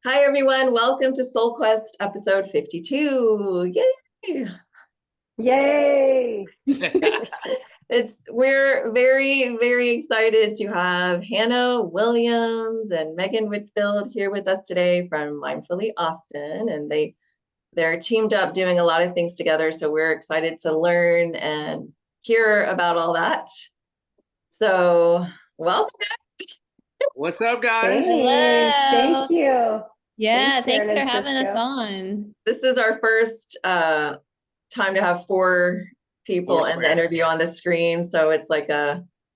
Hi, everyone. Welcome to Soul Quest episode 52. Yay! Yay! We're very, very excited to have Hannah Williams and Meagan Whitfield here with us today from Mindfully Austin. And they're teamed up doing a lot of things together. So we're excited to learn and hear about all that. So welcome. What's up, guys? Thanks. Thank Hello. you. Yeah, Thanks, Sharon thanks for and having us Cisco. on. This is our first time to have four people in the Foursquare. interview on the screen. So it's like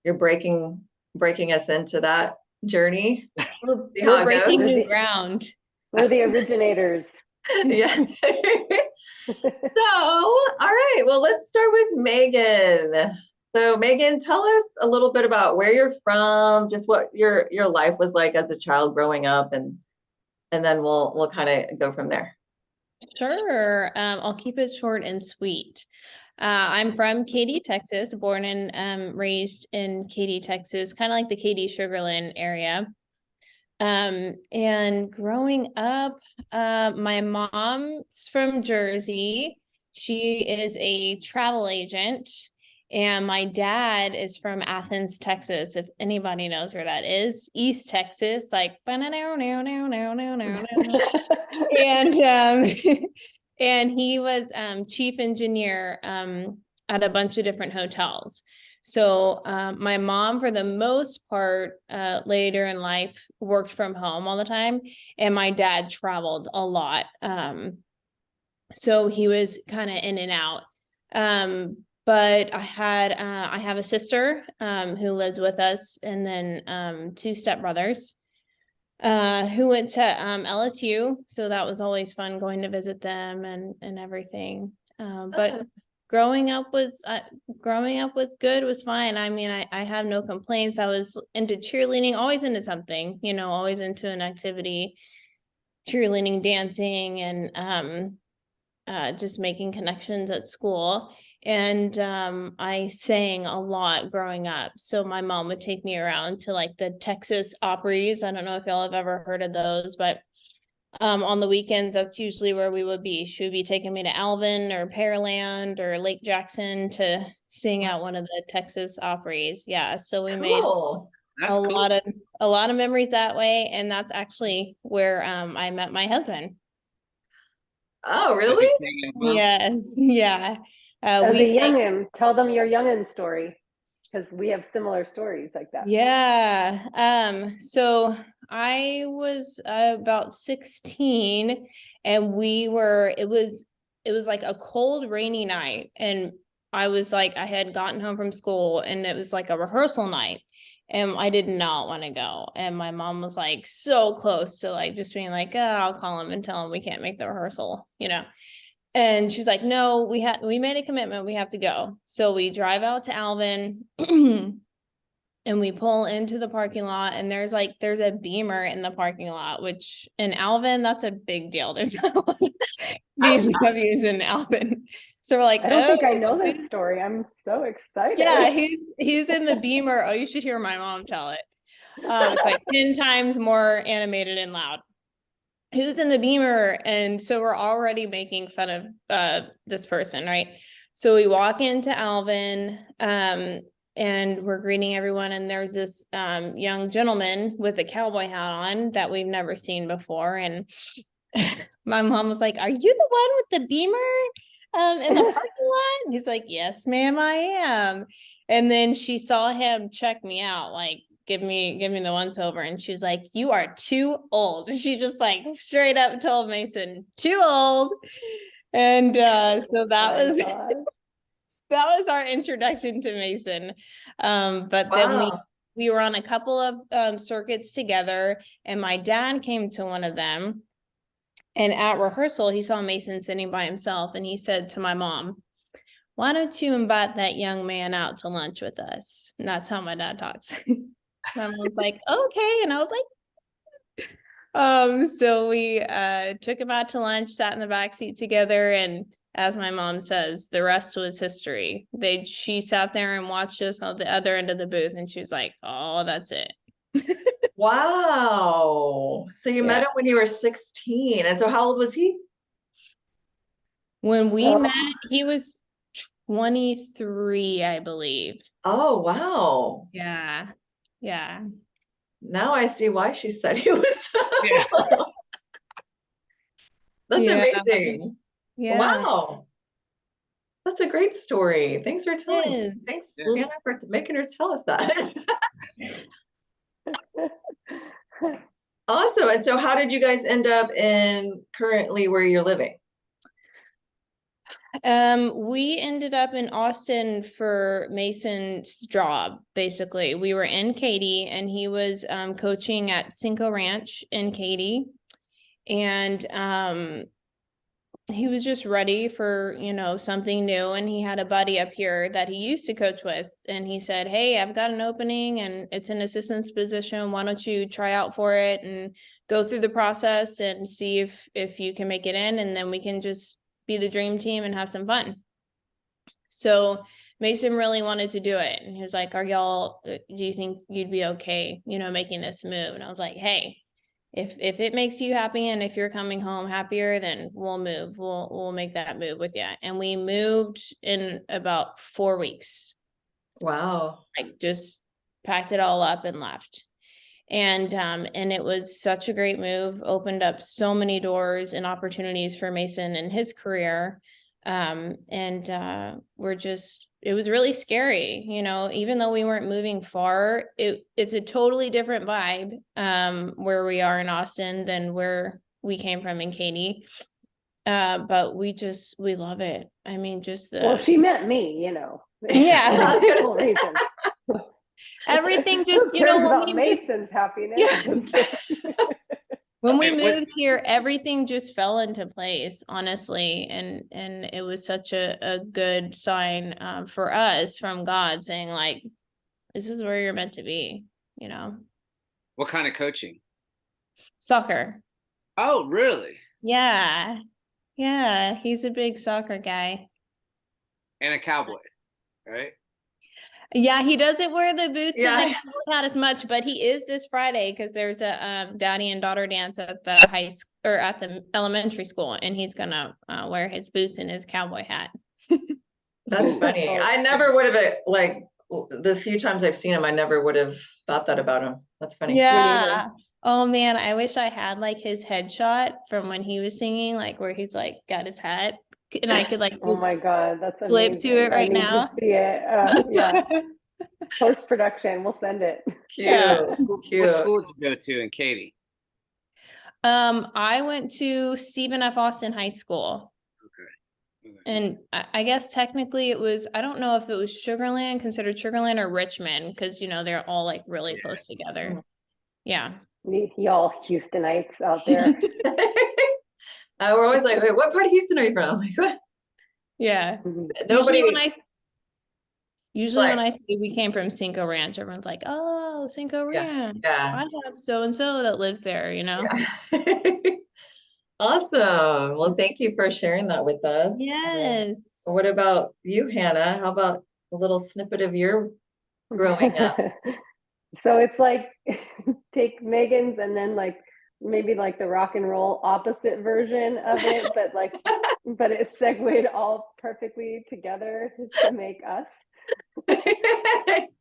you're breaking us into that journey. See how We're it breaking goes. new ground. We're the originators. Yeah. So, all right. Well, let's start with Meagan. So, Meagan, tell us a little bit about where you're from, just what your life was like as a child growing up, and then we'll kind of go from there. Sure. I'll keep it short and sweet. I'm from Katy, Texas, born and raised in Katy, Texas, kind of like the Katy Sugarland area. And growing up, my mom's from Jersey. She is a travel agent, and my dad is from Athens, Texas. If anybody knows where that is, East Texas, like and and he was chief engineer at a bunch of different hotels. So my mom, for the most part, later in life, worked from home all the time, and my dad traveled a lot. So he was kind of in and out. But I have a sister who lived with us, and then two stepbrothers who went to LSU. So that was always fun going to visit them and everything. But growing up was good, was fine. I mean, I have no complaints. I was into cheerleading, always into something, always into an activity, cheerleading, dancing, and just making connections at school. And I sang a lot growing up. So my mom would take me around to like the Texas Opries. I don't know if y'all have ever heard of those, but on the weekends, that's usually where we would be. She would be taking me to Alvin or Pearland or Lake Jackson to sing at one of the Texas Opries. Yeah, so we made Cool. a lot of memories that way, and that's actually where I met my husband. Oh, As really? a king as well. Yes, yeah. As We a sang, youngin, tell them your youngin story, because we have similar stories like that. yeah. So I was about 16, and it was like a cold, rainy night, and I was like, I had gotten home from school, and it was like a rehearsal night, and I did not want to go. And my mom was like so close to like just being like, oh, I'll call him and tell him we can't make the rehearsal. And she was like, no, we made a commitment. We have to go. So we drive out to Alvin and we pull into the parking lot, and there's a Beamer in the parking lot, which in Alvin, that's a big deal. There's not a lot of BMWs in Alvin. So we're like, I don't think I know this story. I'm so excited. yeah, he's in the Beamer. Oh, you should hear my mom tell it. It's like 10 times more animated and loud. Who's in the Beamer? And so we're already making fun of this person, right? So we walk into Alvin, and we're greeting everyone, and there's this young gentleman with a cowboy hat on that we've never seen before. And my mom was like, are you the one with the Beamer in the parking lot? And he's like, yes, ma'am, I am. And then she saw him check me out, like, give me the once over, and she was like, you are too old. She just like straight up told Mason, too old. And so that was our introduction to Mason. But then we were on a couple of circuits together, and my dad came to one of them, and at rehearsal he saw Mason sitting by himself, and he said to my mom, why don't you invite that young man out to lunch with us? And that's how my dad talks. My mom was like, okay. And I was like, so we took him out to lunch, sat in the back seat together, and as my mom says, the rest was history. She sat there and watched us on the other end of the booth, and she was like, oh, that's it. Wow. So you met Yeah. him when you were 16. And so how old was he? When we Oh. met, he was 23, I believe. Oh, wow. Yeah. Yeah. Now I see why she said he was. Yeah. That's Yeah. amazing. Yeah. Wow. That's a great story. Thanks for telling me. It is. Thanks, Yeah. Hannah, for making her tell us that. Awesome. And so how did you guys end up in currently where you're living? We ended up in Austin for Mason's job, basically. We were in Katy and he was coaching at Cinco Ranch in Katy. And he was just ready for, something new. And he had a buddy up here that he used to coach with. And he said, "Hey, I've got an opening and it's an assistant's position. Why don't you try out for it and go through the process and see if you can make it in, and then we can just be the dream team and have some fun." So Mason really wanted to do it. And he was like, do you think you'd be okay, making this move? And I was like, hey, if it makes you happy and if you're coming home happier, then we'll move. We'll make that move with you. And we moved in about 4 weeks. Wow. Like just packed it all up and left. And it was such a great move, opened up so many doors and opportunities for Mason in his career. It was really scary, even though we weren't moving far, it's a totally different vibe, where we are in Austin than where we came from in Katy. But we love it. I mean, Well, she met me, Yeah. That's the whole reason. Everything Who just, cares when about we moved, Mason's happiness? Yeah. Just kidding. when we Wait, what- moved here, everything just fell into place, honestly. And it was such a good sign for us from God, saying like, this is where you're meant to be, What kind of coaching? Soccer. Oh, really? Yeah. Yeah. He's a big soccer guy. And a cowboy, right? Yeah, he doesn't wear the boots Yeah. and the cowboy hat as much, but he is this Friday because there's a daddy and daughter dance at the high school or at the elementary school, and he's gonna wear his boots and his cowboy hat. That's funny. Oh. I never would have like the few times I've seen him, I never would have thought that about him. That's funny. Yeah. Oh man, I wish I had like his headshot from when he was singing, like where he's like got his hat, and I could like Oh just my God, that's flip amazing. to it I right need now. to see it. Yeah, post-production, we'll send it. Cute. Yeah. What Cute. school did you go to in Katy? I went to Stephen F. Austin High School. Okay. And I guess technically it was, I don't know if it was considered Sugarland or Richmond, because they're all like really Yeah. close together. Mhm. Yeah. Y'all Houstonites out there. We're always like, wait, what part of Houston are you from? Like, what? Yeah. Nobody. Usually when Right. I say we came from Cinco Ranch, everyone's like, "Oh, Cinco Yeah, Ranch. yeah. I have so and so that lives there," Yeah. Awesome. Well, thank you for sharing that with us. Yes. What about you, Hannah? How about a little snippet of your growing up? So it's like take Megan's and then like maybe like the rock and roll opposite version of it, but it segued all perfectly together to make us.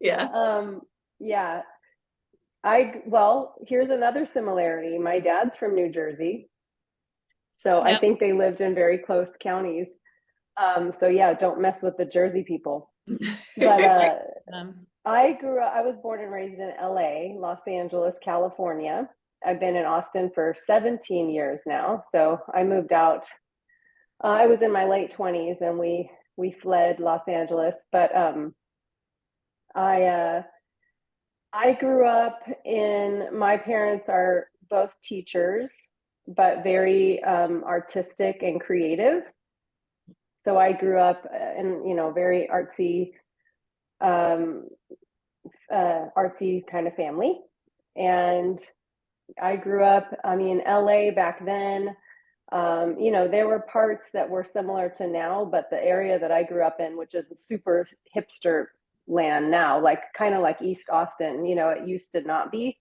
Yeah. Yeah. Here's another similarity. My dad's from New Jersey. So I Yep. think they lived in very close counties. So yeah, don't mess with the Jersey people. But I was born and raised in LA, Los Angeles, California. I've been in Austin for 17 years now. So I moved out. I was in my late 20s and we fled Los Angeles, but I grew up my parents are both teachers, but very artistic and creative. So I grew up in, very artsy kind of family. And I grew up, in LA back then. There were parts that were similar to now, but the area that I grew up in, which is a super hipster land now, like kind of like East Austin, it used to not be.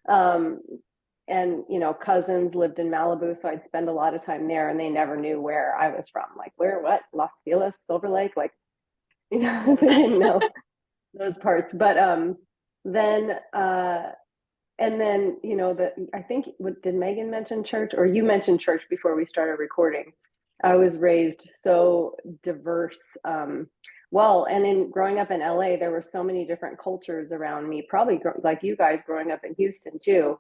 And, you know, cousins lived in Malibu, so I'd spend a lot of time there, and they never knew where I was from. Like, where, what, Los Feliz, Silver Lake? Like, you know, they didn't know those parts. But then, and then, you know, I think, did Megan mention church, or you mentioned church before we started recording? I was raised so diverse. Well, and in growing up in LA, there were so many different cultures around me, probably like you guys growing up in Houston too.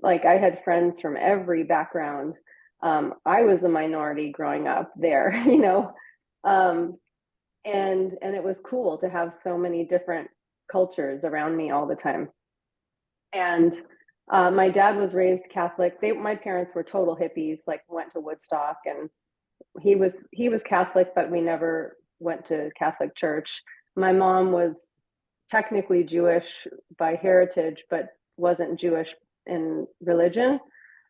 Like, I had friends from every background. I was a minority growing up there, you know, and it was cool to have so many different cultures around me all the time. And my dad was raised Catholic. My parents were total hippies, like went to Woodstock, and he was Catholic, but we never went to Catholic church. My mom was technically Jewish by heritage, but wasn't Jewish in religion.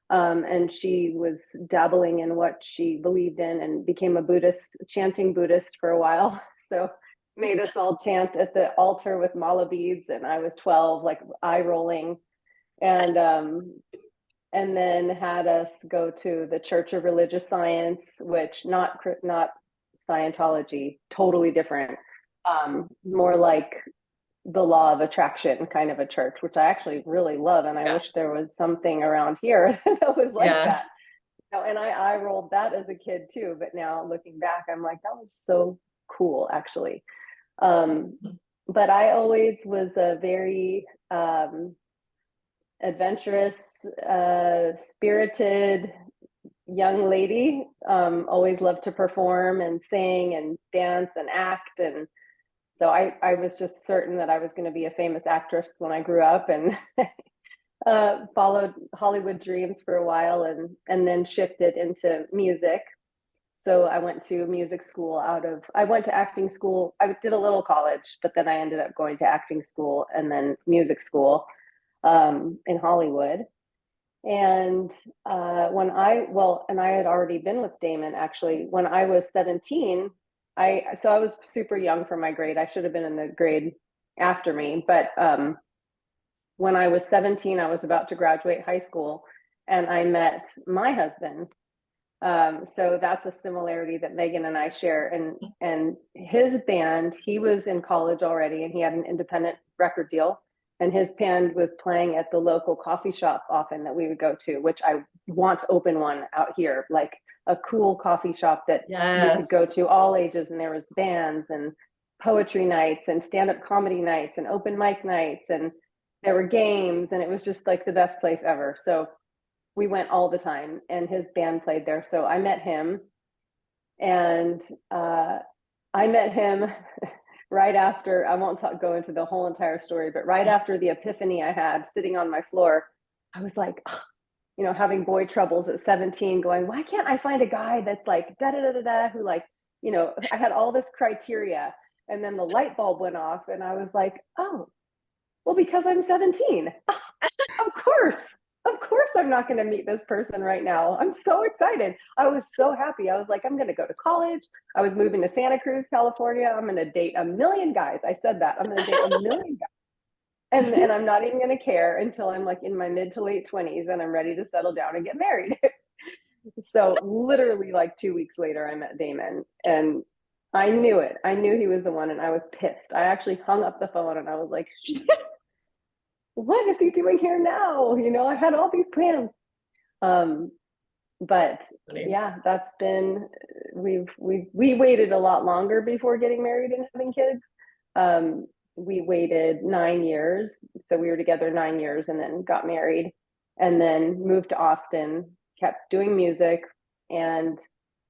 And she was dabbling in what she believed in and became a Buddhist, chanting Buddhist for a while. So made us all chant at the altar with mala beads, and I was 12, like eye rolling. And then had us go to the Church of Religious Science, which not Scientology, totally different, more like the law of attraction kind of a church, which I actually really love. And I wish there was something around here that was like that. You know, and I rolled that as a kid too, but now looking back, I'm like, that was so cool, actually. But I always was a very adventurous, spirited young lady. Always loved to perform and sing and dance and act. And so I was just certain that I was going to be a famous actress when I grew up, and followed Hollywood dreams for a while, and then shifted into music. So I went to music school I went to acting school. I did a little college, but then I ended up going to acting school and then music school in Hollywood. And and I had already been with Damon, actually. When I was 17, I was super young for my grade. I should have been in the grade after me. But when I was 17, I was about to graduate high school, and I met my husband. So that's a similarity that Megan and I share. And his band, he was in college already, and he had an independent record deal. And his band was playing at the local coffee shop often that we would go to, which I want to open one out here, like a cool coffee shop that you could go to, all ages. And there was bands and poetry nights and stand-up comedy nights and open mic nights, and there were games, and it was just like the best place ever. So we went all the time, and his band played there. So I met him, and I met him right after, I won't go into the whole entire story, but right after the epiphany I had sitting on my floor, I was like, you know, having boy troubles at 17, going, why can't I find a guy that's like da da da da da, who, like, you know, I had all this criteria, and then the light bulb went off, and I was like, oh, well, because I'm 17, of course I'm not going to meet this person right now. I'm so excited. I was so happy. I was like, I'm going to go to college. I was moving to Santa Cruz, California. I'm going to date a million guys. I said that. I'm going to date a million guys. And I'm not even going to care until I'm like in my mid to late 20s and I'm ready to settle down and get married. So literally like 2 weeks later, I met Damon, and I knew it. I knew he was the one, and I was pissed. I actually hung up the phone, and I was like, what is he doing here now? You know, I had all these plans. But yeah, that's been, we waited a lot longer before getting married and having kids. We waited 9 years. So we were together 9 years, and then got married, and then moved to Austin, kept doing music, and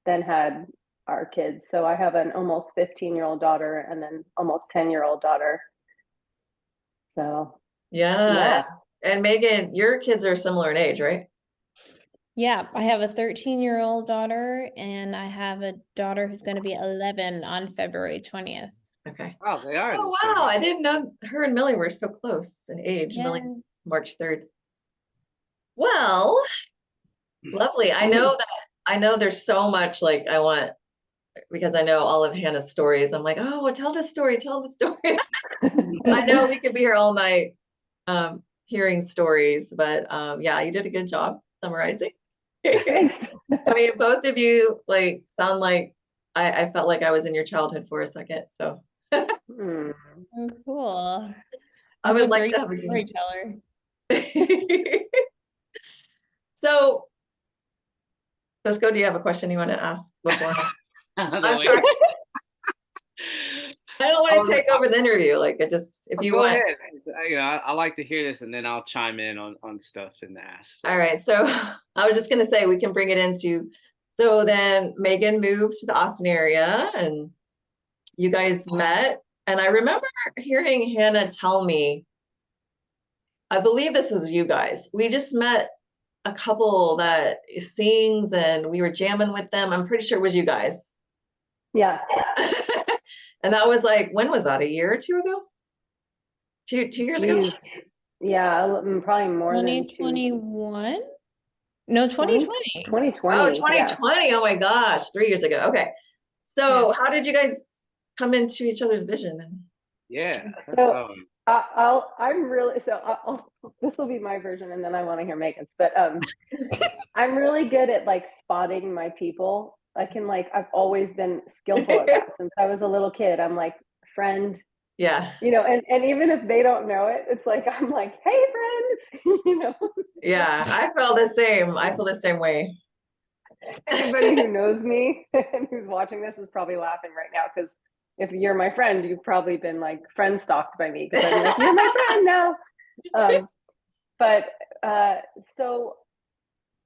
then had our kids. So I have an almost 15-year-old daughter, and then almost 10-year-old daughter. So yeah. And Megan, your kids are similar in age, right? Yeah, I have a 13-year-old daughter, and I have a daughter who's going to be 11 on February 20th. Okay. Oh, they are. Oh, wow. I didn't know her and Millie were so close in age. Yeah. Millie, March 3rd. Well, lovely. I know there's so much, like, I want, because I know all of Hannah's stories. I'm like, oh, well, tell the story. I know we could be here all night. hearing stories, but yeah, you did a good job summarizing. Thanks. I mean, both of you like sound like I felt like I was in your childhood for a second. So Hmm. Oh, cool. I I'm would a like great to have a game. storyteller. So, Cisco, do you have a question you want to ask before? I'm Wait. sorry. I don't want to Oh, take over the interview. Like, I just, if you go want. ahead. I like to hear this, and then I'll chime in on stuff in the ask. All right. So I was just going to say we can bring it into. So then Meagan moved to the Austin area, and you guys met. And I remember hearing Hannah tell me, I believe this was you guys. We just met a couple that sings, and we were jamming with them. I'm pretty sure it was you guys. Yeah. And that was like, when was that? A year or two ago? Two years ago? Jeez. Yeah, probably more than 2021? No, 2020. 2020. Oh, Yeah. 2020. Oh my gosh, 3 years ago. Okay. So Yeah. how did you guys come into each other's vision? Yeah. So I'm really, this will be my version and then I want to hear Megan's, but I'm really good at like spotting my people. I've always been skillful at that since I was a little kid. I'm like, friend, Yeah. and even if they don't know it, it's like, I'm like, hey friend, Yeah, I feel the same. I feel the same way. Anybody who knows me and who's watching this is probably laughing right now because if you're my friend, you've probably been like friend stalked by me because I'm like, you're my friend now. So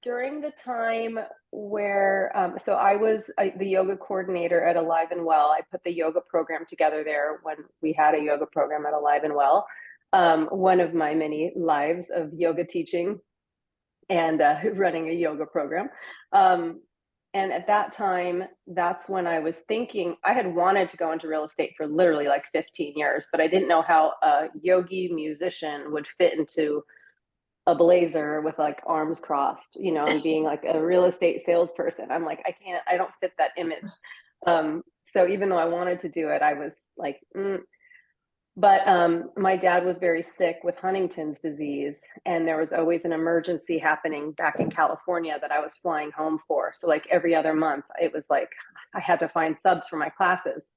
during the time where, so I was the yoga coordinator at Alive and Well. I put the yoga program together there when we had a yoga program at Alive and Well. One of my many lives of yoga teaching and running a yoga program. And at that time, that's when I was thinking, I had wanted to go into real estate for literally like 15 years, but I didn't know how a yogi musician would fit into a blazer with like arms crossed, and being like a real estate salesperson. I'm like, I don't fit that image. So even though I wanted to do it, I was like, But my dad was very sick with Huntington's disease, and there was always an emergency happening back in California that I was flying home for. So like every other month, it was like I had to find subs for my classes.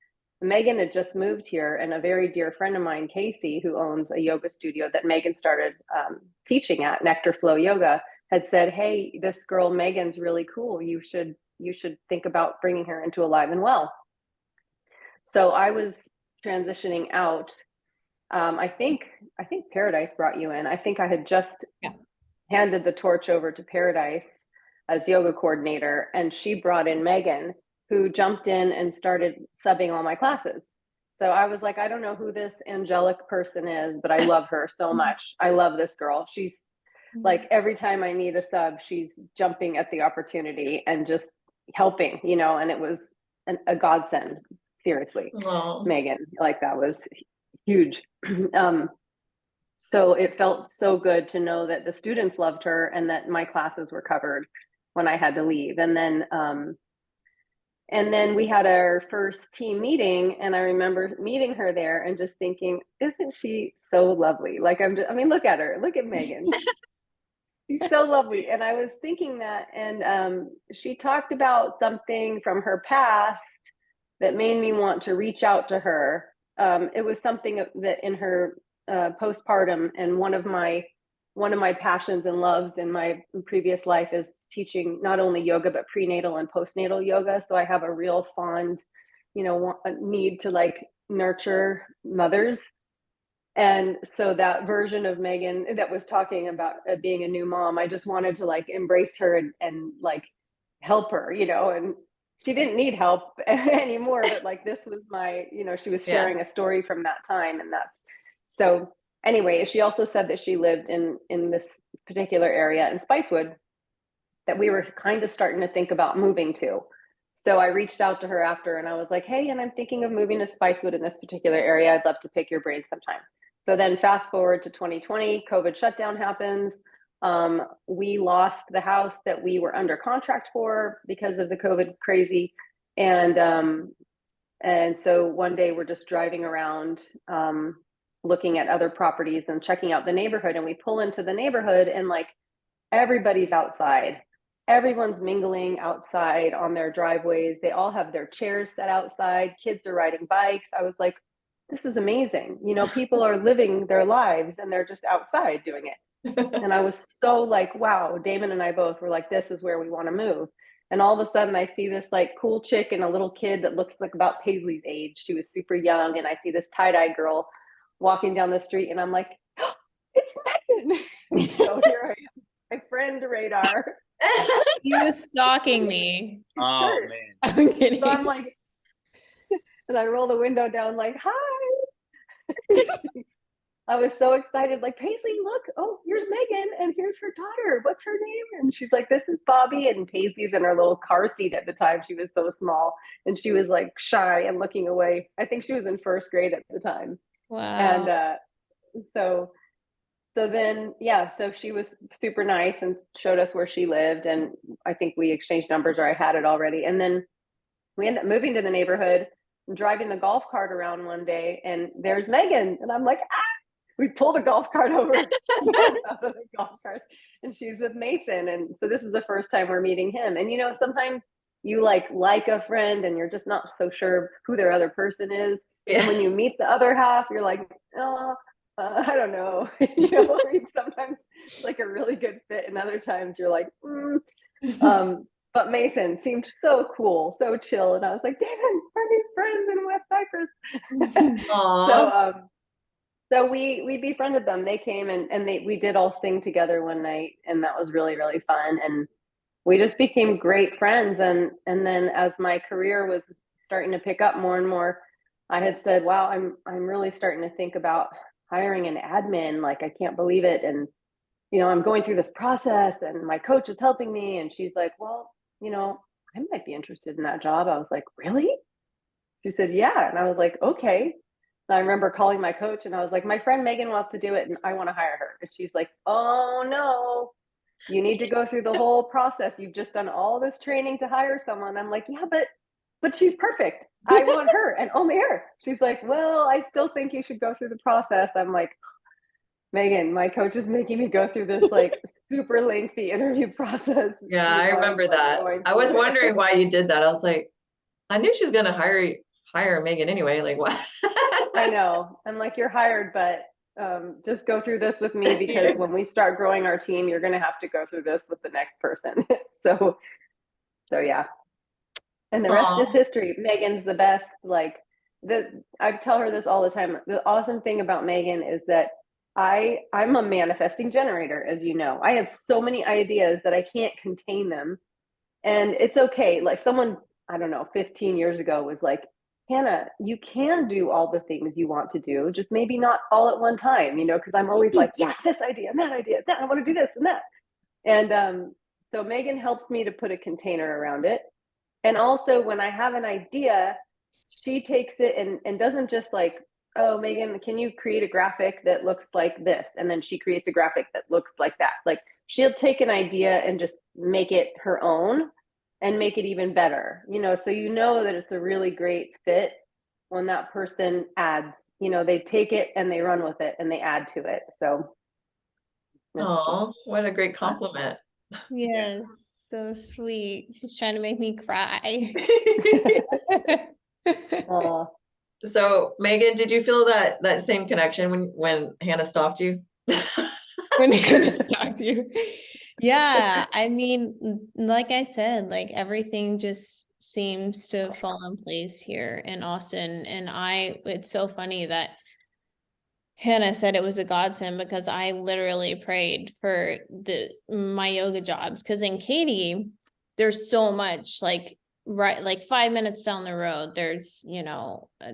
Meagan had just moved here, and a very dear friend of mine, Casey, who owns a yoga studio that Meagan started teaching at, Nectar Flow Yoga, had said, "Hey, this girl Meagan's really cool. You should think about bringing her into Alive and Well." So I was transitioning out. I think Paradise brought you in. I think I had just handed the torch over to Paradise as yoga coordinator, and she brought in Meagan, who jumped in and started subbing all my classes. So I was like, I don't know who this angelic person is, but I love her so much. I love this girl. She's like, every time I need a sub, she's jumping at the opportunity and just helping, and it was a godsend. Seriously, Meagan, like that was huge. So it felt so good to know that the students loved her and that my classes were covered when I had to leave. And then we had our first team meeting, and I remember meeting her there and just thinking, isn't she so lovely? Like look at her, look at Meagan. She's so lovely. And I was thinking that, and she talked about something from her past that made me want to reach out to her. It was something that in her postpartum, and one of my passions and loves in my previous life is teaching not only yoga but prenatal and postnatal yoga. So I have a real fond, need to like nurture mothers. And so that version of Meagan that was talking about being a new mom, I just wanted to like embrace her and like help her, and she didn't need help anymore, but like this was my, she was sharing a story from that time. And that's so anyway, she also said that she lived in this particular area in Spicewood that we were kind of starting to think about moving to. So I reached out to her after and I was like, hey, and I'm thinking of moving to Spicewood in this particular area. I'd love to pick your brain sometime. So then fast forward to 2020, COVID shutdown happens. We lost the house that we were under contract for because of the COVID crazy. And so one day we're just driving around looking at other properties and checking out the neighborhood. And we pull into the neighborhood and like everybody's outside. Everyone's mingling outside on their driveways. They all have their chairs set outside. Kids are riding bikes. I was like, this is amazing. You know, people are living their lives and they're just outside doing it. And I was so like, wow, Damon and I both were like, this is where we want to move. And all of a sudden I see this like cool chick and a little kid that looks like about Paisley's age. She was super young. And I see this tie-dye girl walking down the street and I'm like, oh, it's Meagan. So here I am, my friend radar. He was stalking me. Oh Sure. man. I'm kidding. So I'm like, and I roll the window down like, hi. I was so excited, like, Paisley, look, oh, here's Meagan and here's her daughter. What's her name? And she's like, this is Bobby. And Paisley's in her little car seat at the time. She was so small and she was like shy and looking away. I think she was in first grade at the time. Wow. And so then, yeah, so she was super nice and showed us where she lived. And I think we exchanged numbers, or I had it already. And then we ended up moving to the neighborhood and driving the golf cart around one day. And there's Meagan. And I'm like, ah! We pull the golf cart over out of the golf cart, and she's with Mason. And so this is the first time we're meeting him. And, you know, sometimes you like a friend and you're just not so sure who their other person is. Yeah. And when you meet the other half, you're like, oh, I don't know. You know, I mean, sometimes it's like a really good fit, and other times you're like, but Mason seemed so cool, so chill. And I was like, David, our new friends in West Cypress. So we befriended them. They came and we did all sing together one night, and that was really, really fun. And we just became great friends. And then as my career was starting to pick up more and more, I had said, wow, I'm really starting to think about hiring an admin. Like, I can't believe it. And, you know, I'm going through this process and my coach is helping me. And she's like, well, you know, I might be interested in that job. I was like, really? She said, yeah. And I was like, okay. And I remember calling my coach and I was like, my friend Meagan wants to do it and I want to hire her. And she's like, oh no, you need to go through the whole process. You've just done all this training to hire someone. I'm like, yeah, but she's perfect. I want her and only her. She's like, well, I still think you should go through the process. I'm like, Meagan, my coach is making me go through this like super lengthy interview process. Yeah, I remember that. I was wondering why you did that. I was like, I knew she was going to hire Meagan anyway. Like, what? I know. I'm like, you're hired, but just go through this with me, because when we start growing our team, you're going to have to go through this with the next person. So yeah. And the rest is history. Meagan's the best. Like, I tell her this all the time. The awesome thing about Meagan is that I'm a manifesting generator, as you know. I have so many ideas that I can't contain them. And it's okay. Like, someone, I don't know, 15 years ago was like, Hannah, you can do all the things you want to do, just maybe not all at one time, you know, because I'm always like, yeah, this idea and that idea, that I want to do this and that. And so Meagan helps me to put a container around it. And also when I have an idea, she takes it and doesn't just like, oh, Meagan, can you create a graphic that looks like this? And then she creates a graphic that looks like that. Like, she'll take an idea and just make it her own and make it even better, you know, so you know that it's a really great fit when that person adds, you know, they take it and they run with it and they add to it. So. Oh, what a great compliment. Yes, so sweet. She's trying to make me cry. So Meagan, did you feel that same connection when Hannah stalked you? When Hannah stalked you. Yeah, I mean, like I said, like everything just seems to fall in place here in Austin. And it's so funny that Hannah said it was a godsend, because I literally prayed for my yoga jobs. Because in Katy, there's so much, like, right, like 5 minutes down the road, there's, you know, a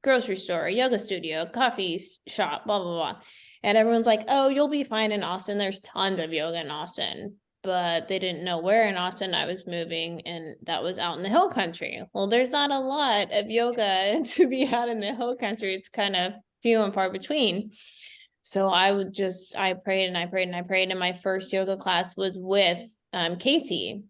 grocery store, a yoga studio, coffee shop, blah, blah, blah. And everyone's like, oh, you'll be fine in Austin. There's tons of yoga in Austin. But they didn't know where in Austin I was moving, and that was out in the hill country. Well, there's not a lot of yoga to be had in the hill country. It's kind of few and far between. So I prayed and I prayed and I prayed. And my first yoga class was with Casey,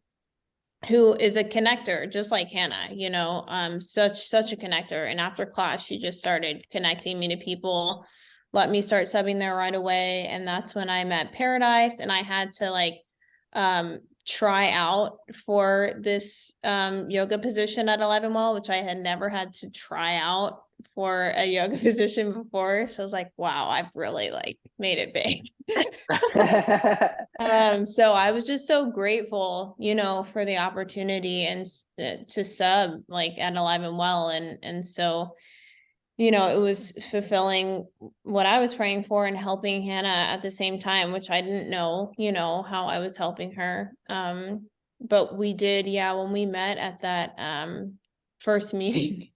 who is a connector, just like Hannah, you know, such a connector. And after class, she just started connecting me to people let me start subbing there right away. And that's when I met Paradise, and I had to like try out for this yoga position at 11 Well, which I had never had to try out for a yoga position before. So I was like, wow, I've really like made it big. So I was just so grateful, you know, for the opportunity and to sub like at 11 Well, and so, you know, it was fulfilling what I was praying for and helping Hannah at the same time, which I didn't know, you know, how I was helping her. But we did, yeah, when we met at that first meeting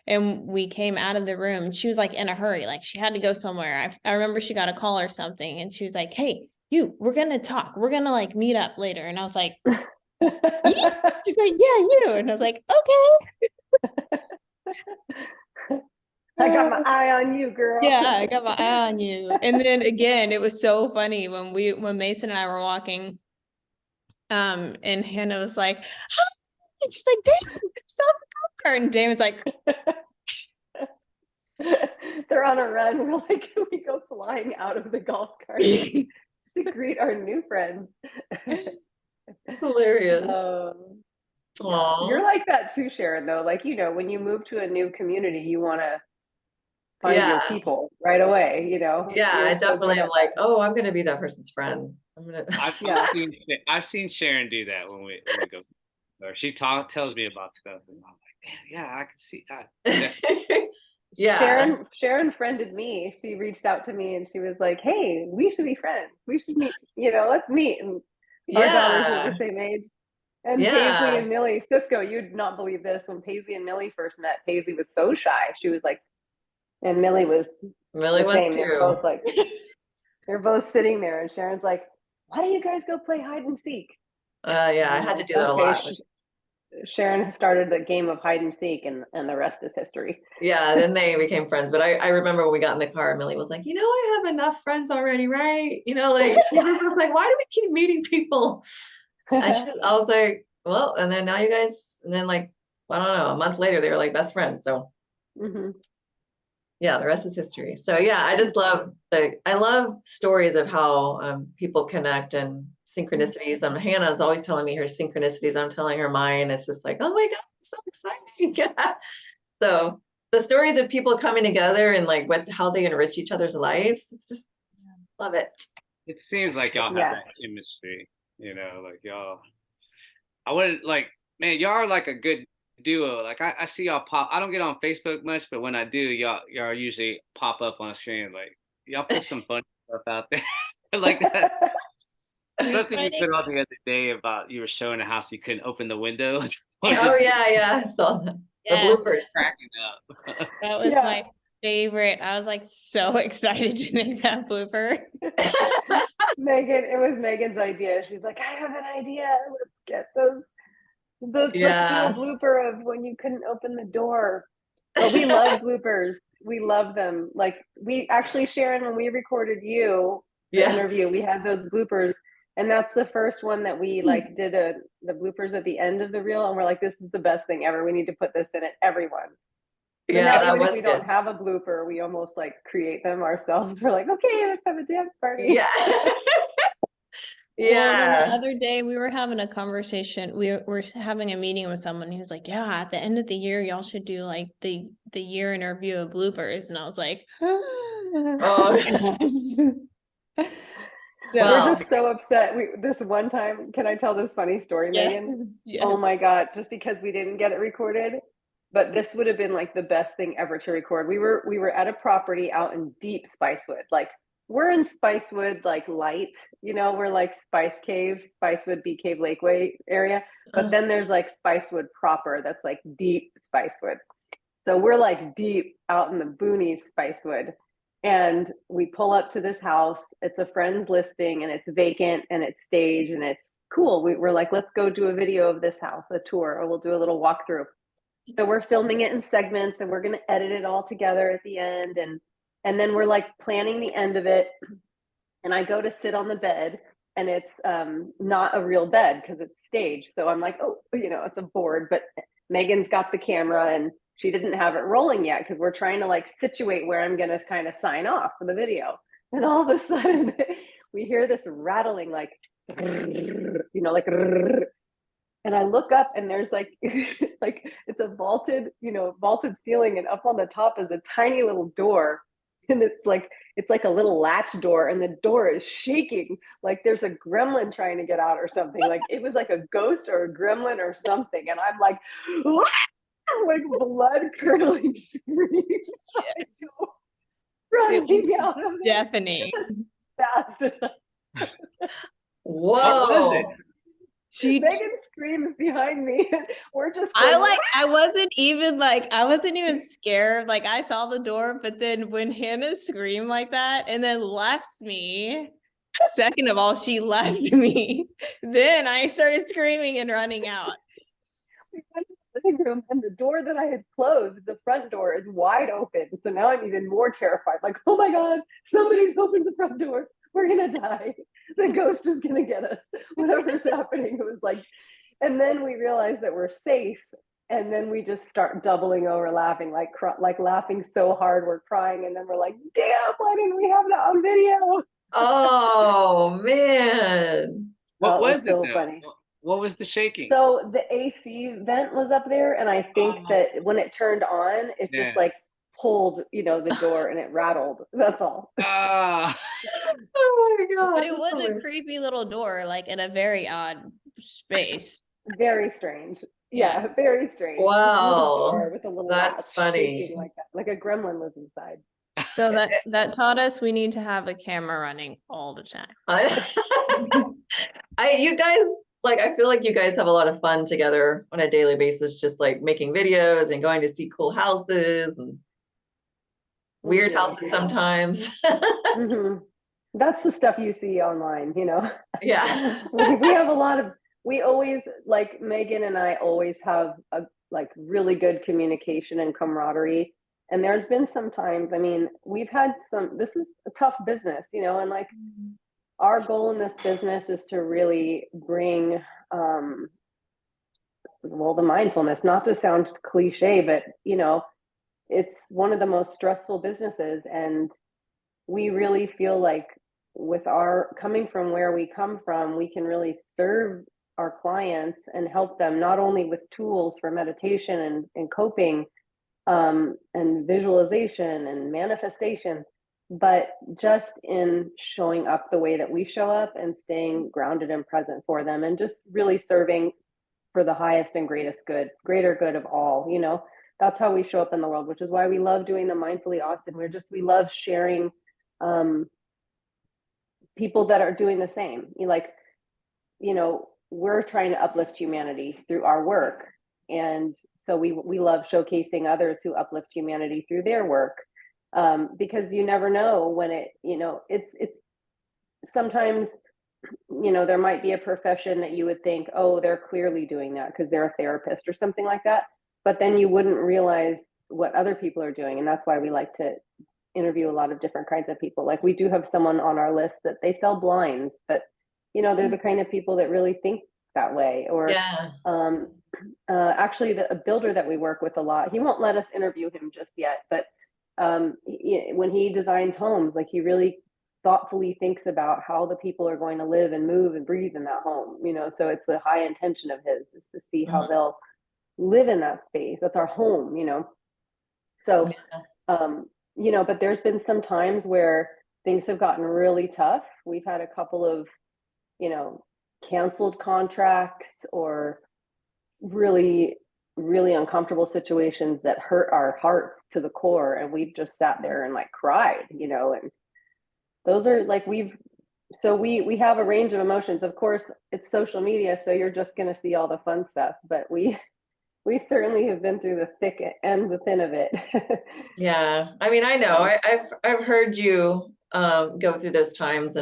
and we came out of the room, she was like in a hurry, like she had to go somewhere. I remember she got a call or something, and she was like, hey, we're gonna talk. We're gonna like meet up later. And I was like, yeah. She's like, yeah, you. And I was like, okay. I got my eye on you, girl. Yeah, I got my eye on you. And then again, it was so funny when Mason and I were walking, and Hannah was like, hi. And she's like, damn, stop the golf cart. And Damon's like, they're on a run. We're like, we go flying out of the golf cart to greet our new friends. Hilarious. Yeah. You're like that too, Sharon, though. Like, you know, when you move to a new community, you want to find your people right away, you know? Yeah, I definitely am like, oh, I'm going to be that person's friend. I've seen Sharon do that when we go, or she tells me about stuff, and I'm like, damn, yeah, I can see that. Yeah. Sharon friended me. She reached out to me and she was like, hey, we should be friends. We should meet, you know, let's meet. And our daughters are the same age. And Paisley and Millie, Cisco, you'd not believe this. When Paisley and Millie first met, Paisley was so shy. She was like, and Millie was the same. They're both like, they're both sitting there, and Sharon's like, why don't you guys go play hide and seek? Yeah, I had to do that a lot. Sharon started the game of hide and seek, and the rest is history. Yeah, then they became friends. But I remember when we got in the car, Millie was like, you know, I have enough friends already, right? You know, like, she was just like, why do we keep meeting people? And I was like, well, and then now you guys, and then like, I don't know, a month later, they were like best friends. So yeah, the rest is history. So yeah, I just love I love stories of how people connect and synchronicities. Hannah's always telling me her synchronicities. I'm telling her mine. It's just like, oh my God, so exciting. Yeah. So the stories of people coming together and like how they enrich each other's lives. It's just love it. It seems like y'all have that chemistry, you know, like y'all. I wouldn't like, man, y'all are like a good duo. Like I see y'all pop. I don't get on Facebook much, but when I do, y'all usually pop up on screen. Like y'all put some fun stuff out there, like that. Something you put on the other day about you were showing a house you couldn't open the window. Oh yeah, I saw that. Yes. The bloopers. Cracking up. That was my favorite. I was like so excited to make that blooper. Meagan, it was Megan's idea. She's like, I have an idea. Let's get those. Let's do a blooper of when you couldn't open the door. But we love bloopers. We love them. Like we actually, Sharon, when we recorded the interview, we had those bloopers, and that's the first one that we like did the bloopers at the end of the reel, and we're like, this is the best thing ever. We need to put this in it, everyone. So now even if we don't have a blooper, we almost like create them ourselves. We're like, okay, let's have a dance party. Yeah. Well, then the other day we were having a conversation. We were having a meeting with someone. He was like, yeah, at the end of the year, y'all should do like the year in review of bloopers. And I was like, oh, yes. So we're just so upset. This one time, can I tell this funny story, Meagan? Yes. Oh my God, just because we didn't get it recorded, but this would have been like the best thing ever to record. We were at a property out in deep Spicewood. Like we're in Spicewood, like light, you know, we're like Spicewood, Bee Cave, Lakeway area. But then there's like Spicewood proper, that's like deep Spicewood. So we're like deep out in the boonies, Spicewood. And we pull up to this house. It's a friend's listing and it's vacant and it's staged and it's cool. We're like, let's go do a video of this house, a tour, or we'll do a little walkthrough. So we're filming it in segments and we're going to edit it all together at the end. And then we're like planning the end of it. And I go to sit on the bed and it's not a real bed because it's staged. So I'm like, oh, you know, it's a board, but Megan's got the camera and she didn't have it rolling yet because we're trying to like situate where I'm going to kind of sign off for the video. And all of a sudden we hear this rattling, like, you know, like, and I look up and there's like, like it's a vaulted, you know, vaulted ceiling, and up on the top is a tiny little door. And it's like a little latch door, and the door is shaking like there's a gremlin trying to get out or something. Like it was like a ghost or a gremlin or something. And I'm like, like blood curdling screams. Yes. Running out of there Deafening. fast. Whoa. What was it? Meagan screams behind me. We're just I wasn't even scared. Like I saw the door, but then when Hannah screamed like that and then left me, second of all, she left me. Then I started screaming and running out. We went to the living room, and the door that I had closed, the front door, is wide open. So now I'm even more terrified. Like, oh my God, somebody's opened the front door. We're gonna die. The ghost is gonna get us. Whatever's happening. It was like, and then we realized that we're safe, and then we just start doubling over laughing, like laughing so hard we're crying, and then we're like, damn, why didn't we have that on video? Oh man. What was it so though? funny. What was the shaking? So the AC vent was up there, and I think that when it turned on, it just like pulled, you know, the door, and it rattled. That's all. Oh my God. But it was a creepy little door, like in a very odd space. Very strange. Yeah, very strange. Wow. With a little That's latch funny. shaking like that, like a gremlin was inside. So that taught us we need to have a camera running all the time. You guys, like, I feel like you guys have a lot of fun together on a daily basis, just like making videos and going to see cool houses and weird houses sometimes. Mm-hmm. That's the stuff you see online, you know? Yeah. we have a lot of, we always, like Meagan and I always have a like really good communication and camaraderie. And there's been some times, I mean, we've had this is a tough business, you know, and like our goal in this business is to really bring, well, the mindfulness, not to sound cliche, but, you know, it's one of the most stressful businesses. And we really feel like with our coming from where we come from, we can really serve our clients and help them not only with tools for meditation and coping, and visualization and manifestation, but just in showing up the way that we show up and staying grounded and present for them, and just really serving for the highest and greater good of all. You know, that's how we show up in the world, which is why we love doing the Mindfully Austin. We love sharing people that are doing the same. You know, we're trying to uplift humanity through our work. And so we love showcasing others who uplift humanity through their work, because you never know when it's sometimes, you know, there might be a profession that you would think, oh, they're clearly doing that because they're a therapist or something like that. But then you wouldn't realize what other people are doing. And that's why we like to interview a lot of different kinds of people. Like we do have someone on our list that they sell blinds, but you know, they're the kind of people that really think that way. Or actually a builder that we work with a lot, he won't let us interview him just yet, but when he designs homes, like he really thoughtfully thinks about how the people are going to live and move and breathe in that home, you know. So it's a high intention of his, is to see how they'll live in that space. That's our home, you know. So you know, but there's been some times where things have gotten really tough. We've had a couple of, you know, canceled contracts or really, really uncomfortable situations that hurt our hearts to the core. And we've just sat there and like cried, you know, and those are like, we have a range of emotions. Of course, it's social media, so you're just going to see all the fun stuff, but we certainly have been through the thick and the thin of it. Yeah. I mean, I know I've heard you go through those times,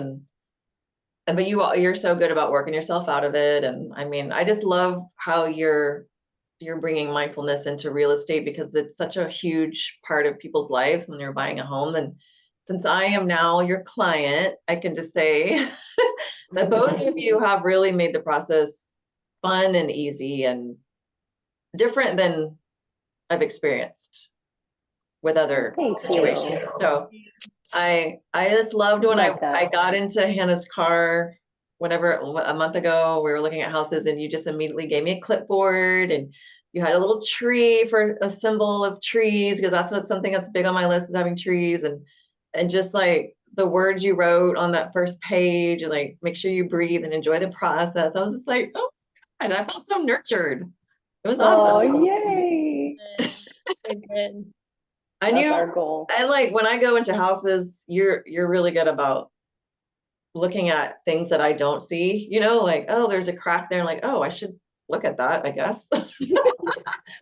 but you're so good about working yourself out of it. And I mean, I just love how you're bringing mindfulness into real estate, because it's such a huge part of people's lives when they're buying a home. And since I am now your client, I can just say that both of you have really made the process fun and easy and different than I've experienced with other Thank situations. you. So I just loved when Love that. I got into Hannah's car whenever a month ago we were looking at houses, and you just immediately gave me a clipboard, and you had a little tree for a symbol of trees, because that's something that's big on my list, is having trees, and just like the words you wrote on that first page, and like make sure you breathe and enjoy the process. I was just like, oh, and I felt so nurtured. It was Oh, awesome. yay. Good. That's our goal. And like when I go into houses, you're really good about looking at things that I don't see, like, oh, there's a crack there, and like, oh, I should look at that, I guess.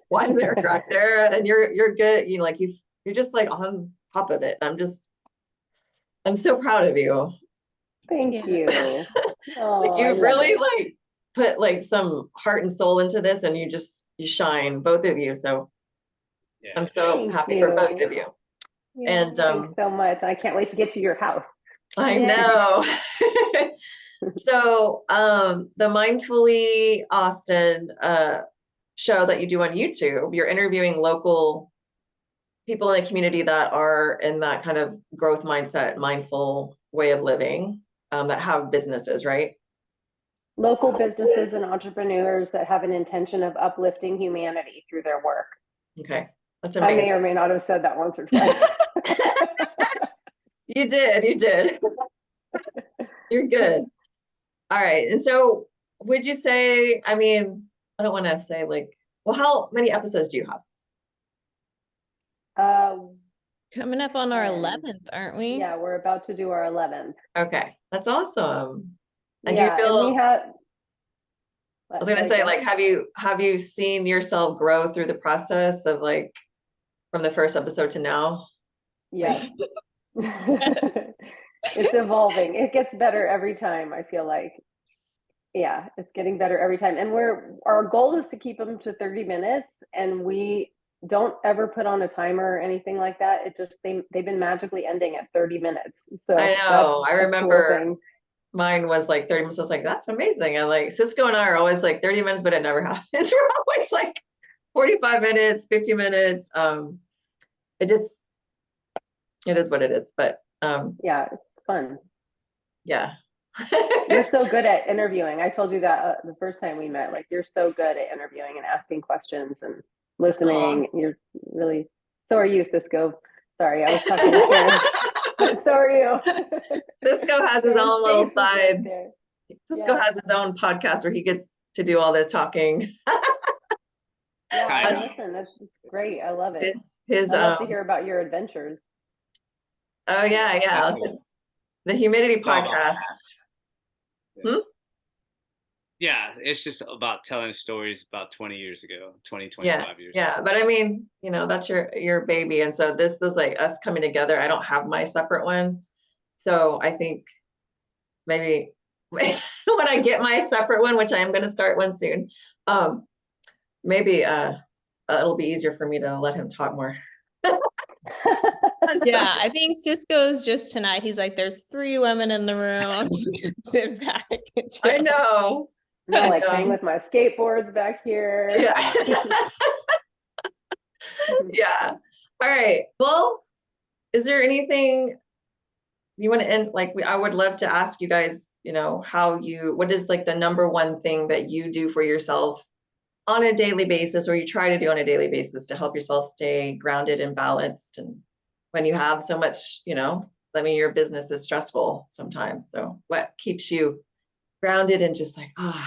Why is there a crack there? And you're good, like you're just like on top of it. I'm so proud of you. Thank you. Oh, Like you've really like put like some heart and soul into this, and you shine, both of you. So Yeah. I'm so happy for both of you. Yeah, And thanks so much. I can't wait to get to your house. I know. So the Mindfully Austin show that you do on YouTube, you're interviewing local people in the community that are in that kind of growth mindset, mindful way of living, that have businesses, right? Local businesses and entrepreneurs that have an intention of uplifting humanity through their work. Okay, that's I amazing. may or may not have said that once or twice. You did. You're good. All right. And so would you say, I mean, I don't want to say like, well, how many episodes do you have? Coming up on our 11th, aren't we? Yeah, we're about to do our 11th. Okay, that's awesome. And yeah, do you feel, and we have, I was going to say, like, have you seen yourself grow through the process of like, from the first episode to now? Yes. It's evolving. It gets better every time, I feel like. Yeah, it's getting better every time. And our goal is to keep them to 30 minutes, and we don't ever put on a timer or anything like that. It just they've been magically ending at 30 minutes. So I know. I remember cool mine was like 30 minutes. I was like, that's amazing. And like Cisco and I are always like 30 minutes, but it never happens. We're always like 45 minutes, 50 minutes. It is what it is. But yeah, it's fun. Yeah. You're so good at interviewing. I told you that the first time we met, like you're so good at interviewing and asking questions and listening. You're really, so are you, Cisco. Sorry, I was talking to Sharon. So are you. Cisco has his own little side. Right Cisco has his own podcast where he gets to do all the talking. Yeah, listen, that's great. I love it. I love to hear about your adventures. Oh yeah. The Humidity podcast. Yeah, it's just about telling stories about 20 years ago, 25 years ago. Yeah, but I mean, that's your baby. And so this is like us coming together. I don't have my separate one. So I think maybe when I get my separate one, which I am going to start one soon, maybe it'll be easier for me to let him talk more. Yeah, I think Cisco's just tonight. He's like, there's 3 women in the room. I'm just gonna sit back. I know. I like playing with my skateboards back here. Yeah. Yeah. All right. Well, is there anything you want to end? Like, I would love to ask you guys, what is like the number one thing that you do for yourself on a daily basis, or you try to do on a daily basis to help yourself stay grounded and balanced? And when you have so much, your business is stressful sometimes. So what keeps you grounded and just like, I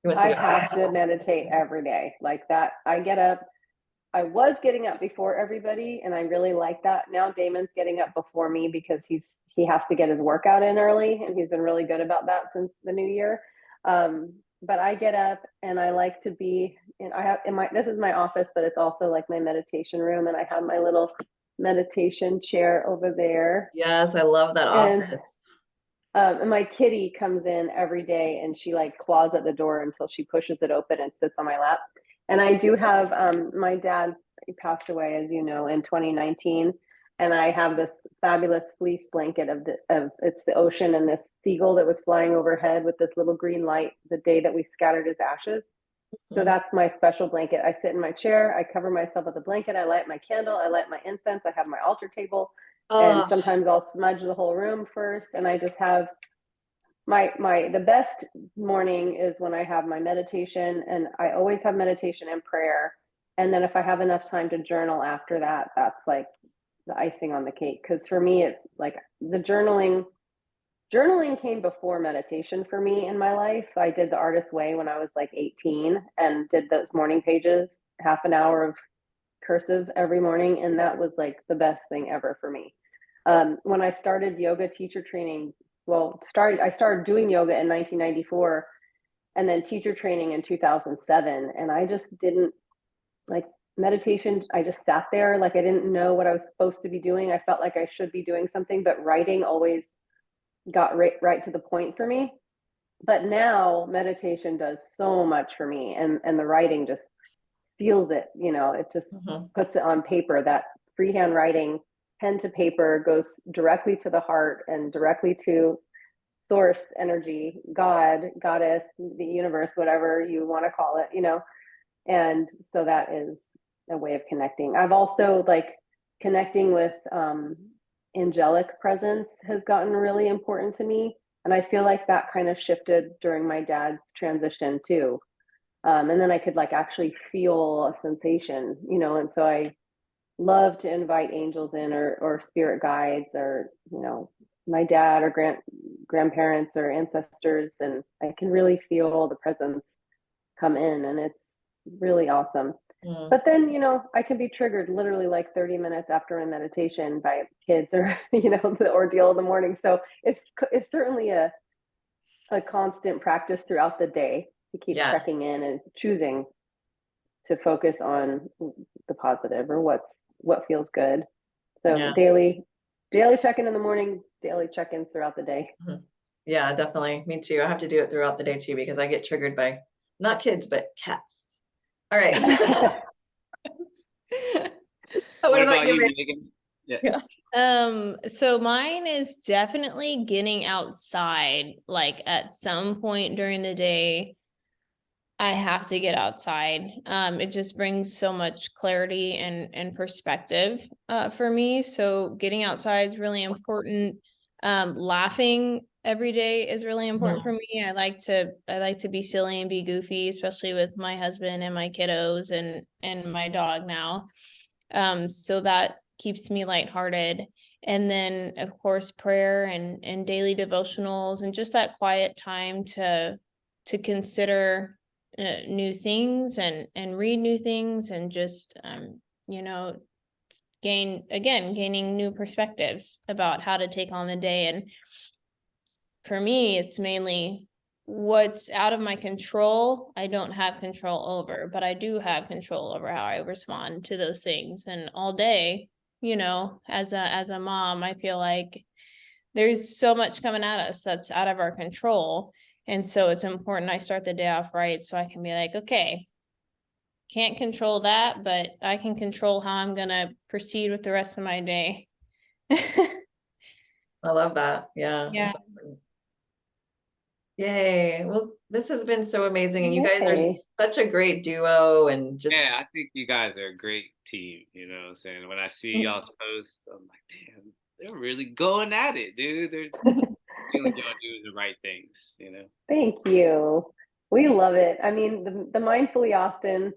have to meditate every day like that. I was getting up before everybody, and I really like that. Now Damon's getting up before me because he has to get his workout in early, and he's been really good about that since the new year. But I get up and I like to be, and this is my office, but it's also like my meditation room, and I have my little meditation chair over there. Yes, I love that office. And my kitty comes in every day, and she like claws at the door until she pushes it open and sits on my lap. And I do have, my dad passed away, as you know, in 2019. And I have this fabulous fleece blanket it's the ocean and this seagull that was flying overhead with this little green light the day that we scattered his ashes. So that's my special blanket. I sit in my chair, I cover myself with a blanket, I light my candle, I light my incense, I have my altar table, and sometimes I'll smudge the whole room first, and I just have the best morning is when I have my meditation, and I always have meditation and prayer. And then if I have enough time to journal after that, that's like the icing on the cake. Because for me, it's like the journaling came before meditation for me in my life. I did the Artist Way when I was like 18 and did those morning pages, half an hour of cursive every morning. And that was like the best thing ever for me. When I started yoga teacher training, I started doing yoga in 1994 and then teacher training in 2007. And I just didn't like meditation. I just sat there like I didn't know what I was supposed to be doing. I felt like I should be doing something, but writing always got right to the point for me. But now meditation does so much for me, and the writing just seals it. It just puts it on paper. That freehand writing, pen to paper, goes directly to the heart and directly to source energy, God, goddess, the universe, whatever you want to call it. And so that is a way of connecting. I've also connecting with angelic presence has gotten really important to me. And I feel like that kind of shifted during my dad's transition too. And then I could actually feel a sensation, and so I love to invite angels in or spirit guides or, my dad or grandparents or ancestors. And I can really feel the presence come in, and it's really awesome. But then, I can be triggered literally 30 minutes after a meditation by kids or, the ordeal of the morning. So it's certainly a constant practice throughout the day to keep checking in and choosing to focus on the positive or what feels good. So daily check-in in the morning, daily check-ins throughout the day. Yeah, definitely. Me too. I have to do it throughout the day too, because I get triggered by not kids, but cats. All right. What about you, Meagan? Yeah. So mine is definitely getting outside. At some point during the day, I have to get outside. It just brings so much clarity and perspective for me. So getting outside is really important. Laughing every day is really important for me. I like to be silly and be goofy, especially with my husband and my kiddos and my dog now. So that keeps me lighthearted. And then of course prayer and daily devotionals and just that quiet time to consider new things and read new things and just gaining new perspectives about how to take on the day. And for me, it's mainly what's out of my control. I don't have control over, but I do have control over how I respond to those things. And all day, as a mom, I feel like there's so much coming at us that's out of our control. And so it's important I start the day off right so I can be like, okay, can't control that, but I can control how I'm going to proceed with the rest of my day. I love that. Yeah. Yay. Well, this has been so amazing. And you guys are such a great duo and just. Yeah, I think you guys are a great team. You know what I'm saying? When I see y'all's posts, I'm like, damn, they're really going at it, dude. They're seeing like y'all doing the right things, Thank you. We love it. I mean, the Mindfully Austin,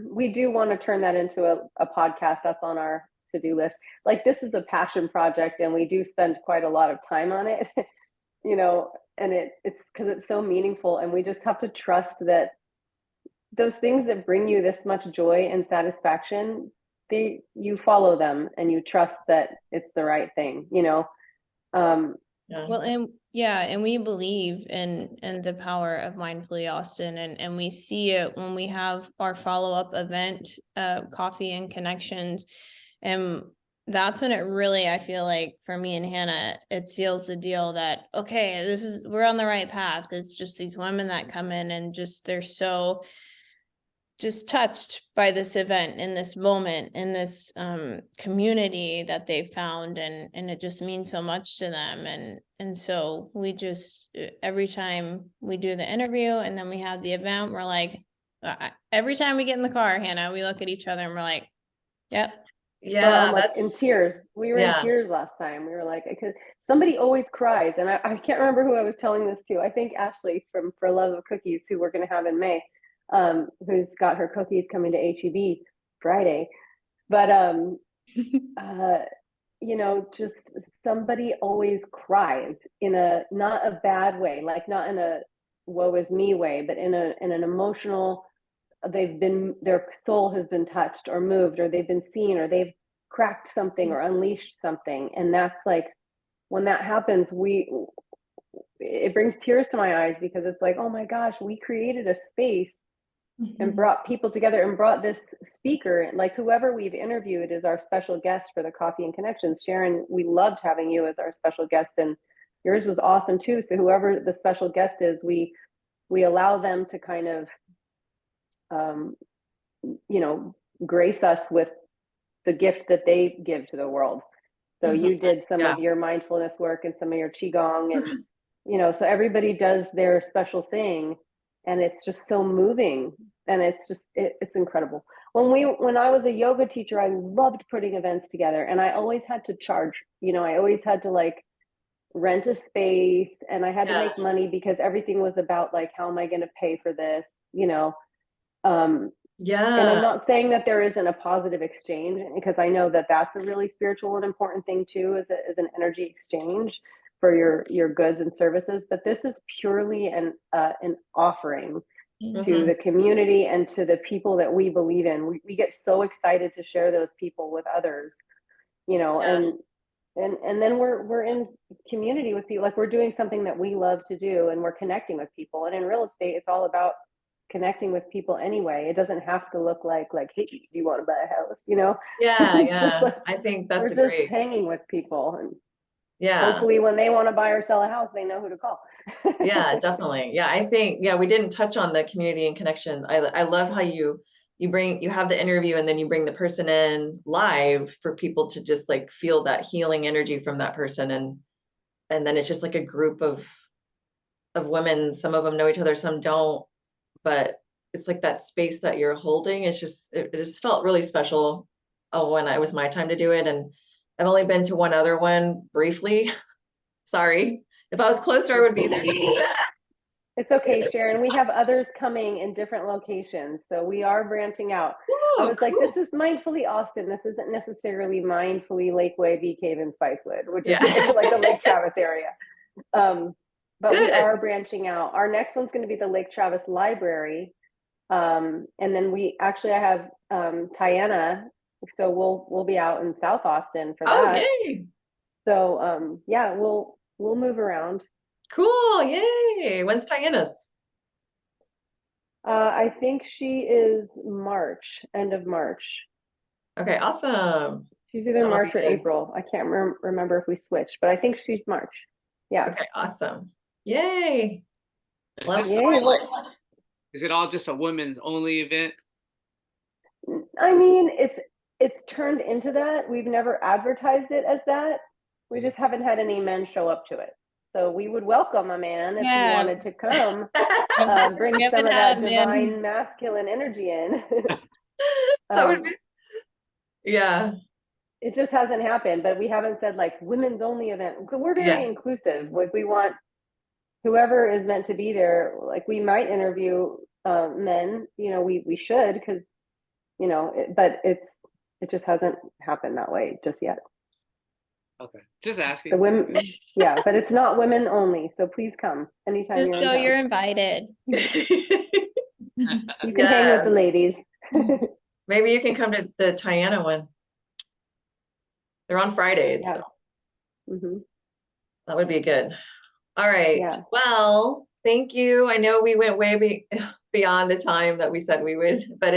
we do want to turn that into a podcast. That's on our to-do list. This is a passion project and we do spend quite a lot of time on it, and it's because it's so meaningful, and we just have to trust that those things that bring you this much joy and satisfaction, you follow them and you trust that it's the right thing, Well, and we believe in the power of Mindfully Austin, and we see it when we have our follow-up event, Coffee and Connections, and that's when it really, I feel like for me and Hannah, it seals the deal that, okay, we're on the right path. It's just these women that come in and they're so just touched by this event in this moment in this community that they found, and it just means so much to them. And so we just, every time we do the interview and then we have the event, we're like, Every time we get in the car, Hannah, we look at each other and we're like, yep. Yeah, like in tears. We were in tears last time. We were like, because somebody always cries, and I can't remember who I was telling this to. I think Ashley from For Love of Cookies, who we're going to have in May, who's got her cookies coming to HEB Friday. But you know, just somebody always cries in a not a bad way, like not in a woe is me way, but in an emotional. Their soul has been touched or moved, or they've been seen, or they've cracked something or unleashed something. And that's like, when that happens, it brings tears to my eyes, because it's like, oh my gosh, we created a space and brought people together and brought this speaker, like whoever we've interviewed is our special guest for the Coffee and Connections. Sharon, we loved having you as our special guest, and yours was awesome too. So whoever the special guest is, we allow them to kind of you know, grace us with the gift that they give to the world. So you did some of your mindfulness work and some of your qigong, and you know, so everybody does their special thing, and it's just so moving, and it's just it's incredible. When I was a yoga teacher, I loved putting events together, and I always had to charge. You know, I always had to like rent a space, and I had to make money, because everything was about like, how am I going to pay for this? You know. And I'm not saying that there isn't a positive exchange, because I know that that's a really spiritual and important thing too, is an energy exchange for your goods and services. But this is purely an offering to the community and to the people that we believe in. We get so excited to share those people with others, you know, and then we're in community with people, like we're doing something that we love to do, and we're connecting with people. And in real estate, it's all about connecting with people anyway. It doesn't have to look like, hey, do you want to buy a house? You know? Just like, I think that's we're just hanging with people, and hopefully when they want to buy or sell a house, they know who to call. Yeah, definitely. Yeah, I think we didn't touch on the community and connection. I love how you have the interview, and then you bring the person in live for people to just like feel that healing energy from that person, and then it's just like a group of women. Some of them know each other, some don't, but it's like that space that you're holding. It just felt really special when it was my time to do it. And I've only been to one other one briefly. Sorry. If I was closer, I would be there. It's okay, Sharon. We have others coming in different locations, so we are branching out. Ooh, I was like, this is Mindfully Austin. This isn't necessarily Mindfully Lakeway, Bee Cave, and Spicewood, which is like the Lake Travis area. But we are branching out. Our next one's going to be the Lake Travis Library. And then I have Tiana, so we'll be out in South Austin for that. Oh, yay. So we'll move around. Cool, yay. When's Tiana's? I think she is March, end of March. Okay, awesome. She's either March or April. I can't remember if we switched, but I think she's March. Yeah. Okay, awesome. Yay. Is it all just a women's only event? I mean, it's turned into that. We've never advertised it as that. We just haven't had any men show up to it. So we would welcome a man if he wanted to come, bring some of that divine masculine energy in. That would be, it just hasn't happened, but we haven't said like women's only event. We're very inclusive. Like we want whoever is meant to be there. Like we might interview men, you know, we should, because, you know, but it just hasn't happened that way just yet. Okay, just asking. The women, but it's not women only. So please come anytime. You're invited. You can hang with the ladies. Maybe you can come to the Tiana one. They're on Fridays. Yeah. So. That would be good. All right. Yeah. Well, thank you. I know we went way beyond the time that we said we would, but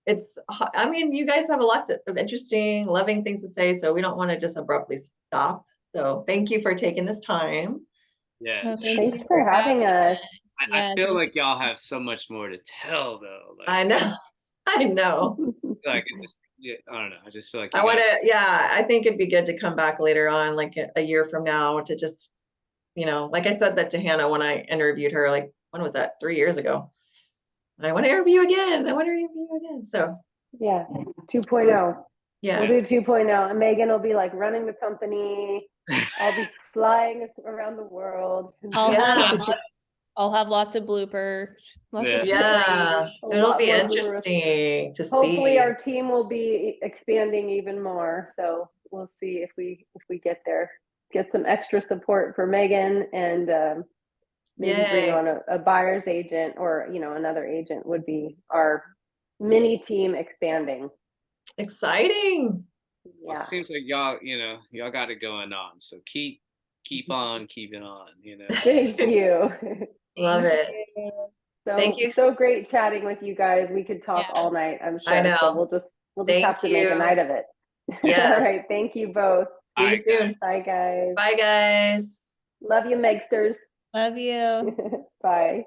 I mean, you guys have a lot of interesting, loving things to say, so we don't want to just abruptly stop. So thank you for taking this time. Yeah. Well, thanks for having us. I feel like y'all have so much more to tell, though. Like, I know. Like it just, I don't know. I just feel like I think it'd be good to come back later on, like a year from now, to just, you know, like I said that to Hannah when I interviewed her, like, when was that? 3 years ago. I want to interview again. I want to interview again. So Yeah, 2.0. yeah. We'll do 2.0, and Meagan will be like running the company. I'll be flying around the world. I'll have lots of bloopers, lots of Yeah, stories, it'll be interesting to see. Hopefully our team will be expanding even more. So we'll see if we get there. Get some extra support for Meagan, and maybe bring on a buyer's agent, or another agent would be our mini team expanding. Exciting. Well, it seems like y'all got it going on. So keep on keeping on, Thank you. Love it. So, thank you. So great chatting with you guys. We could talk all night, I'm sure. I know. So we'll just have to make a night of it. Yeah. All right. Thank you both. See you soon. Bye, guys. Bye, guys. Love you, Megsters. Love you. Bye.